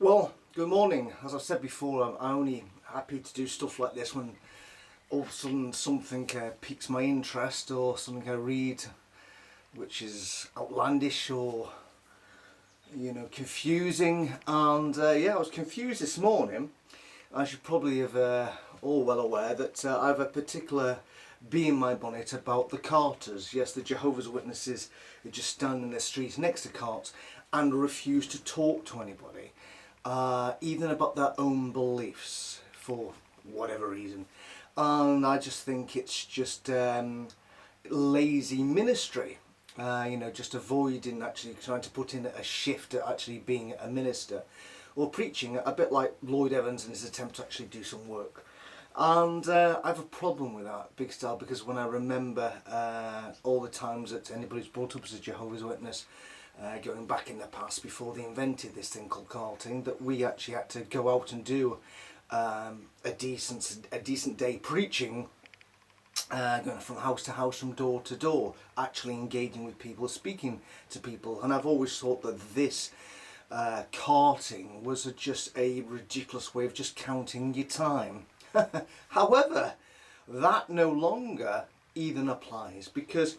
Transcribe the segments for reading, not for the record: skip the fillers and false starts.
Well, good morning. As I've said before, I'm only happy to do stuff like this when all of a sudden something piques my interest, or something I read which is outlandish or confusing. And I was confused this morning. As you probably have all well aware that I have a particular bee in my bonnet about the carters. Yes, the Jehovah's Witnesses who just stand in the street next to carts and refuse to talk to anybody, even about their own beliefs for whatever reason. And I just think it's just lazy ministry. Just avoiding actually trying to put in a shift at actually being a minister or preaching, a bit like Lloyd Evans in his attempt to actually do some work. And I have a problem with that, big style, because when I remember all the times that anybody's brought up as a Jehovah's Witness, going back in the past before they invented this thing called carting, that we actually had to go out and do a decent day preaching, going from house to house, from door to door, actually engaging with people, speaking to people. And I've always thought that this carting was just a ridiculous way of just counting your time. However, that no longer even applies, because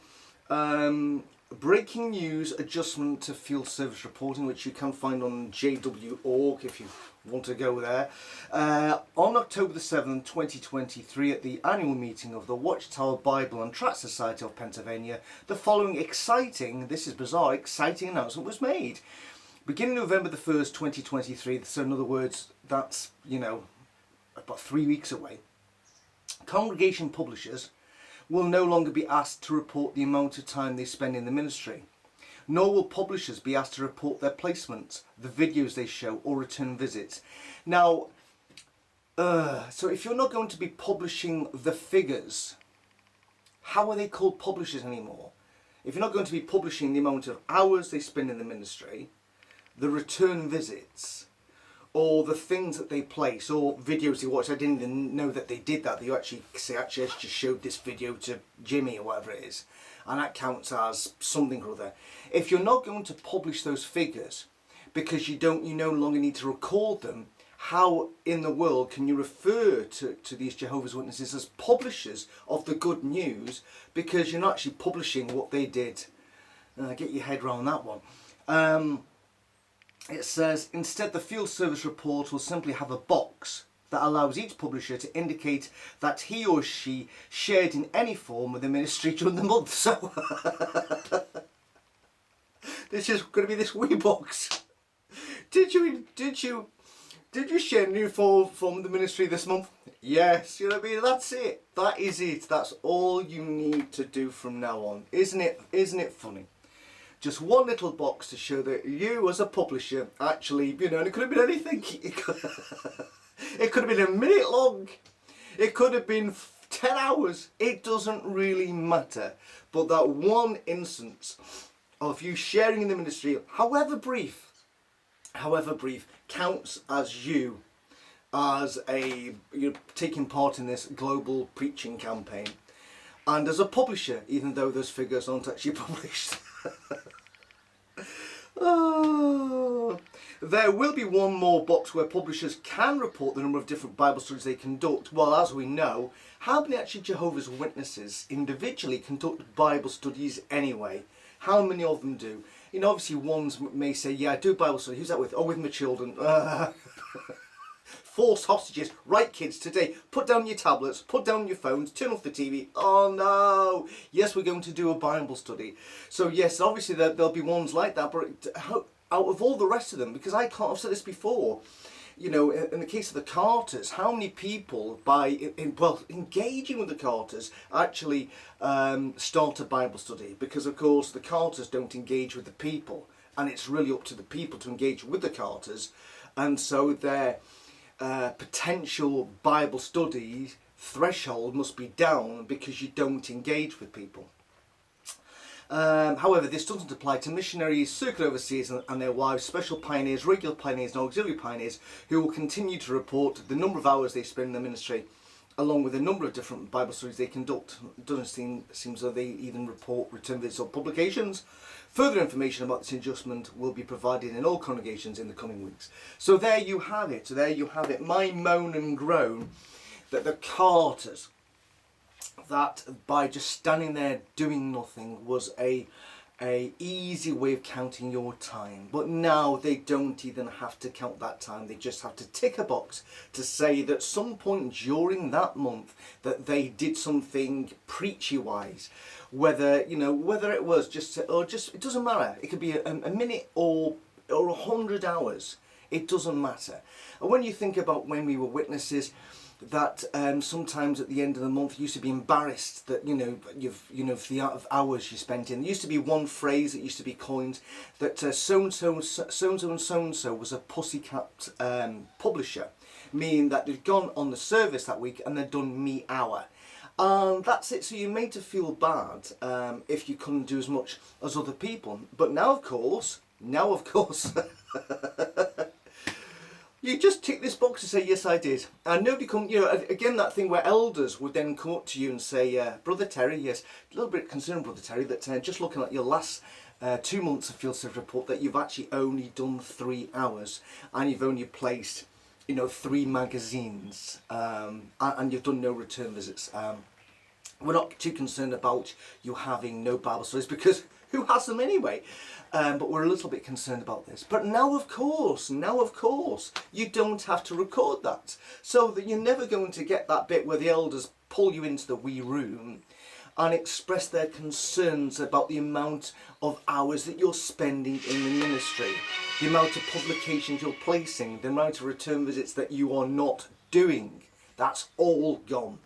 breaking news adjustment to field service reporting, which you can find on jw.org if you want to go there, on October the 7th 2023, at the annual meeting of the Watchtower Bible and Tract Society of Pennsylvania, the following exciting, this is bizarre, exciting announcement was made. Beginning November the 1st 2023, so in other words, that's about 3 weeks away, congregation publishers will no longer be asked to report the amount of time they spend in the ministry, nor will publishers be asked to report their placements, the videos they show, or return visits. Now, so if you're not going to be publishing the figures, how are they called publishers anymore? If you're not going to be publishing the amount of hours they spend in the ministry, the return visits, or the things that they place, or videos they watch. I didn't even know that they did that. They actually say, I just showed this video to Jimmy or whatever it is, and that counts as something or other. If you're not going to publish those figures because you no longer need to record them, how in the world can you refer to these Jehovah's Witnesses as publishers of the good news, because you're not actually publishing what they did? Get your head around that one. It says, instead the field service report will simply have a box that allows each publisher to indicate that he or she shared in any form with the ministry during the month. So this is going to be this wee box. Did you share in any form of the ministry this month? Yes, you know what I mean? That's it. That is it. That's all you need to do from now on. Isn't it funny? Just one little box to show that you as a publisher actually, and it could have been anything. It could have been a minute long. It could have been 10 hours. It doesn't really matter. But that one instance of you sharing in the ministry, however brief, counts as you as you're taking part in this global preaching campaign. And as a publisher, even though those figures aren't actually published. Oh. There will be one more box where publishers can report the number of different Bible studies they conduct. Well, as we know, how many actually Jehovah's Witnesses individually conduct Bible studies anyway? How many of them do? Obviously ones may say, yeah, I do Bible study. Who's that with? Oh, with my children. Force hostages. Right, kids, today, put down your tablets, put down your phones, turn off the TV. Oh no! Yes, we're going to do a Bible study. So yes, obviously there'll be ones like that, but out of all the rest of them, because I've said this before, in the case of the Carters, how many people engaging with the Carters actually start a Bible study? Because of course the Carters don't engage with the people, and it's really up to the people to engage with the Carters, and so their potential Bible study threshold must be down because you don't engage with people. However, this doesn't apply to missionaries, circular overseers and their wives, special pioneers, regular pioneers and auxiliary pioneers, who will continue to report the number of hours they spend in the ministry along with a number of different Bible studies they conduct. It doesn't seem as though they even report return visits or publications. Further information about this adjustment will be provided in all congregations in the coming weeks. So there you have it. There you have it. My moan and groan that the Carters, that by just standing there doing nothing was a easy way of counting your time. But now they don't even have to count that time. They just have to tick a box to say that some point during that month that they did something preachy wise. Whether it was just it doesn't matter. It could be a minute or 100 hours. It doesn't matter. And when you think about when we were witnesses, that sometimes at the end of the month you used to be embarrassed that for the amount of hours you spent in. There used to be one phrase that used to be coined that so and so and so was a pussycat publisher, meaning that they'd gone on the service that week and they'd done me hour. And that's it. So you're made to feel bad if you couldn't do as much as other people. But now of course you just tick this box to say, yes, I did. And nobody come, again, that thing where elders would then come up to you and say, Brother Terry, yes, a little bit concerned, Brother Terry, that just looking at your last 2 months of field service report, that you've actually only done 3 hours and you've only placed, 3 magazines and you've done no return visits. We're not too concerned about you having no Bible studies because who has them anyway? But we're a little bit concerned about this. But now of course, you don't have to record that. So that you're never going to get that bit where the elders pull you into the wee room and express their concerns about the amount of hours that you're spending in the ministry, the amount of publications you're placing, the amount of return visits that you are not doing. That's all gone.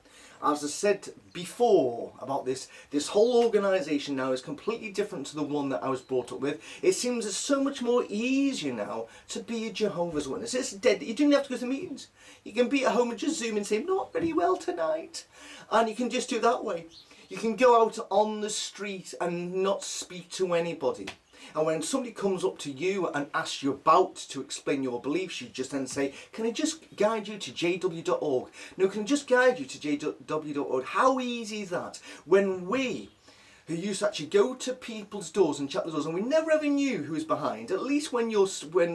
As I said before about this whole organisation now is completely different to the one that I was brought up with. It seems so much more easier now to be a Jehovah's Witness. It's dead. You don't have to go to meetings. You can be at home and just Zoom and say, not very well tonight. And you can just do it that way. You can go out on the street and not speak to anybody. And when somebody comes up to you and asks you to explain your beliefs, you just then say, can I just guide you to jw.org? No, can I just guide you to jw.org? How easy is that? When we, who used to actually go to people's doors and chapter doors, and we never ever knew who was behind, at least when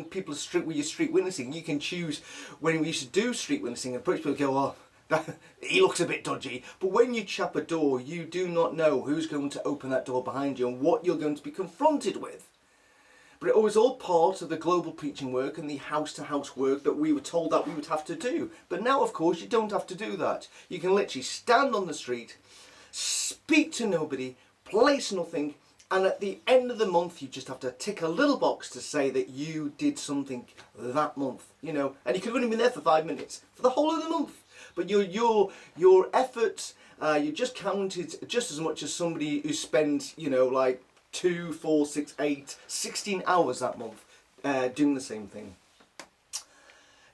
people are with your street witnessing, you can choose. When we used to do street witnessing, and approach people go, oh, he looks a bit dodgy. But when you chap a door, you do not know who's going to open that door behind you and what you're going to be confronted with. But it was all part of the global preaching work and the house-to-house work that we were told that we would have to do. But now, of course, you don't have to do that. You can literally stand on the street, speak to nobody, place nothing, and at the end of the month, you just have to tick a little box to say that you did something that month, and you could have only been there for 5 minutes for the whole of the month. But your efforts, you just counted just as much as somebody who spends, like 2, 4, 6, 8, 16 hours that month doing the same thing.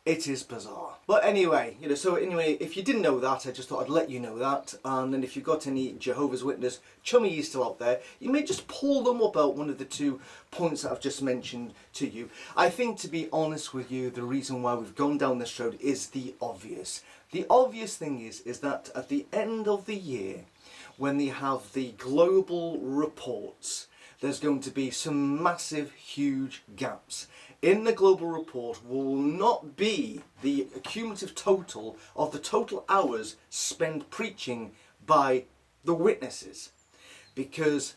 It is bizarre. But anyway, if you didn't know that, I just thought I'd let you know that. And then if you've got any Jehovah's Witness chummies still out there, you may just pull them up out one of the 2 points that I've just mentioned to you. I think, to be honest with you, the reason why we've gone down this road is the obvious. The obvious thing is that at the end of the year, when they have the global reports, there's going to be some massive, huge gaps. In the global report will not be the cumulative total of the total hours spent preaching by the witnesses. Because,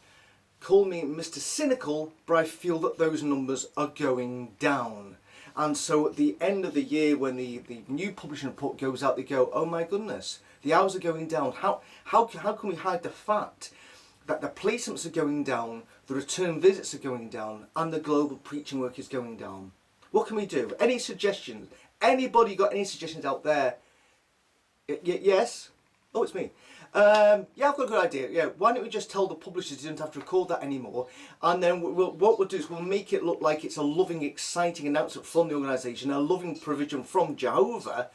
call me Mr. Cynical, but I feel that those numbers are going down. And so at the end of the year, when the new publishing report goes out, they go, oh my goodness, the hours are going down. How can we hide the fact that the placements are going down, the return visits are going down, and the global preaching work is going down? What can we do? Any suggestions? Anybody got any suggestions out there? Yes? Oh, it's me. Yeah, I've got a good idea. Yeah, why don't we just tell the publishers you don't have to record that anymore, and then what we'll do is we'll make it look like it's a loving, exciting announcement from the organisation, a loving provision from Jehovah.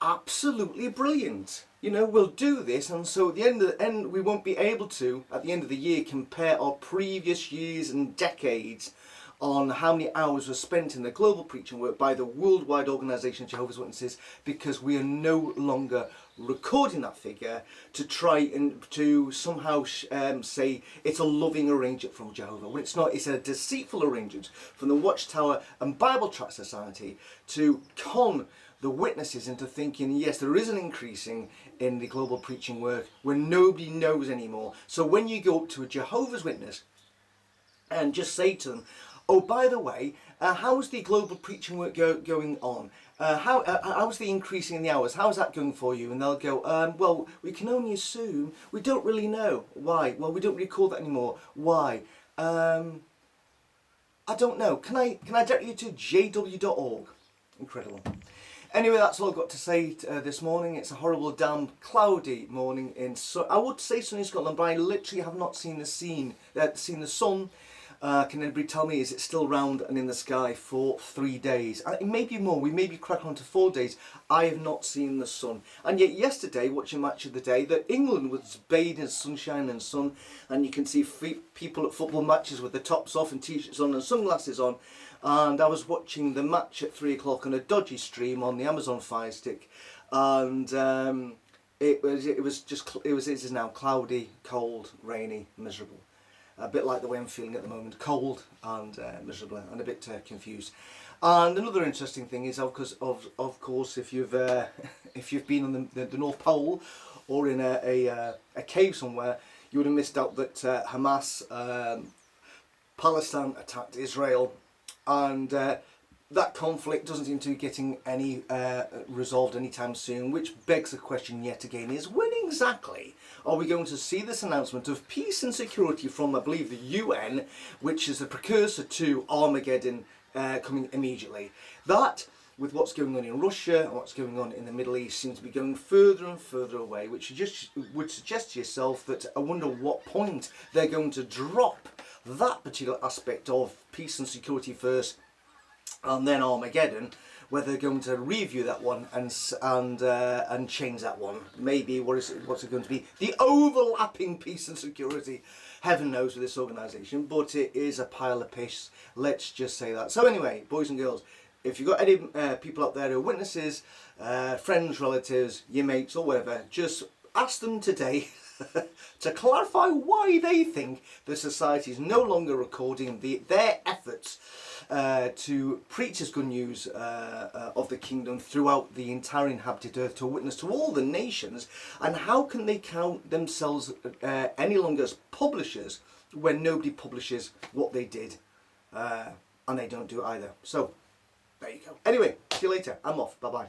Absolutely brilliant. We'll do this, and so at the end we won't be able to, at the end of the year, compare our previous years and decades on how many hours were spent in the global preaching work by the worldwide organisation of Jehovah's Witnesses, because we are no longer recording that figure to try and to somehow say it's a loving arrangement from Jehovah, when it's not. It's a deceitful arrangement from the Watchtower and Bible Tract Society to con the witnesses into thinking, yes, there is an increasing in the global preaching work when nobody knows anymore. So when you go up to a Jehovah's Witness and just say to them, oh, by the way, how's the global preaching work going on? How's the increasing in the hours? How's that going for you? And they'll go, well, we can only assume. We don't really know. Why? Well, we don't record that anymore. Why? I don't know. Can I direct you to jw.org? Incredible. Anyway, that's all I've got to say this morning. It's a horrible, damp, cloudy morning I would say sunny Scotland, but I literally have not seen the sun. Can anybody tell me, is it still round and in the sky for 3 days? It may be more. We may be cracking on to 4 days. I have not seen the sun. And yet yesterday, watching Match of the Day, that England was bathed in sunshine and sun, and you can see people at football matches with their tops off and t-shirts on and sunglasses on. And I was watching the match at 3 o'clock on a dodgy stream on the Amazon Fire Stick, and it is now cloudy, cold, rainy, miserable. A bit like the way I'm feeling at the moment, cold and miserable, and a bit confused. And another interesting thing is, of course, if you've been on the North Pole or in a cave somewhere, you would have missed out that Hamas, Palestine attacked Israel, and that conflict doesn't seem to be getting any resolved anytime soon, which begs the question yet again, is when exactly are we going to see this announcement of peace and security from, I believe, the UN, which is the precursor to Armageddon, coming immediately? That, with what's going on in Russia and what's going on in the Middle East, seems to be going further and further away, which just would suggest to yourself that I wonder what point they're going to drop that particular aspect of peace and security first, and then Armageddon, whether they're going to review that one and change that one. Maybe what's it going to be? The overlapping peace and security. Heaven knows with this organisation, but it is a pile of piss. Let's just say that. So anyway, boys and girls, if you've got any people out there who are witnesses, friends, relatives, your mates or whatever, just ask them today to clarify why they think the society is no longer recording their efforts to preach as good news of the kingdom throughout the entire inhabited earth, to witness to all the nations, and how can they count themselves any longer as publishers when nobody publishes what they did, and they don't do it either. So there you go. Anyway, see you later. I'm off. Bye bye.